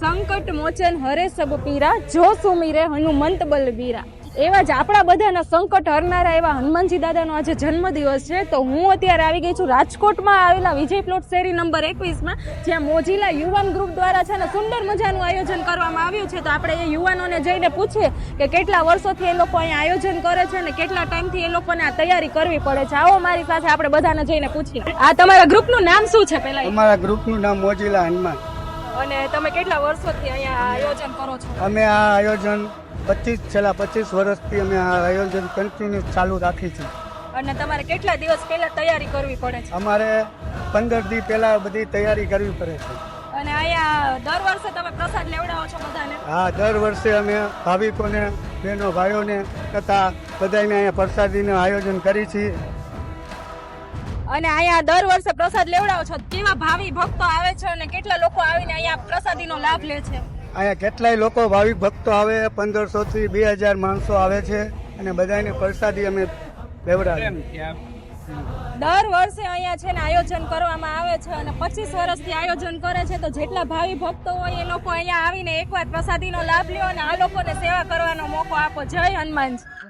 સંકટ મોચન હરે સબ પીરા, જો સુમીરે હનુમંત બલબીરા. એવા જ આપણા બધાના સંકટ હરનારા એવા હનુમાનજી દાદાનો આજે જન્મદિવસ છે. તો હું અત્યારે આવી ગઈ છું રાજકોટમાં આવેલા વિજય પ્લોટ શેરી નંબર 21માં, જ્યાં મોજીલા યુવાન ગ્રુપ દ્વારા છે ને સુંદર મજાનું આયોજન કરવામાં આવ્યું છે. તો આપણે એ યુવાનોને જઈને પૂછીએ કે કેટલા વર્ષોથી એ લોકો અહીંયા આયોજન કરે છે ને કેટલા ટાઈમથી એ લોકોને આ તૈયારી કરવી પડે છે. આવો મારી સાથે આપણે બધાને જઈને પૂછીએ. આ તમારા ગ્રુપનું નામ શું છે પહેલા? અમારા ગ્રુપનું નામ મોજીલા હનુમાન. અને તમે કેટલા વર્ષોથી અહીંયા આયોજન કરો છો? અમે આ આયોજન છેલ્લા 25 વર્ષથી અમે આ આયોજન કન્ટિન્યુ ચાલુ રાખી છે. અને તમારે કેટલા દિવસ પહેલા તૈયારી કરવી પડે છે? અમારે 15 દી પહેલા બધી તૈયારી કરવી પડે છે. અને અહીંયા દર વર્ષે તમે પ્રસાદ લેવડાવો છો બધાને? હા, દર વર્ષે અમે ભાવિકોને, બહેનો ભાઈઓને તથા બધાને અહીંયા પ્રસાદીનું આયોજન કરી છીએ. અને અહીંયા દર વર્ષે પ્રસાદ લેવડાવો છો. કેવા ભાવિ ભક્તો આવે છે અને કેટલા લોકો આવીને અહીંયા પ્રસાદીનો લાભ લે છે? અહીંયા કેટલાય લોકો ભાવિક ભક્તો આવે, 1500 થી 2000 માણસો આવે છે અને બધાને પ્રસાદી અમે લેવડાવીએ. દર વર્ષે અહીંયા છે ને આયોજન કરવામાં આવે છે અને 25 વર્ષથી આયોજન કરે છે. તો જેટલા ભાવિ ભક્તો હોય એ લોકો અહીંયા આવીને એકવાર પ્રસાદીનો લાભ લ્યો અને આ લોકોને સેવા કરવાનો મોકો આપો. જય હનુમાનજી.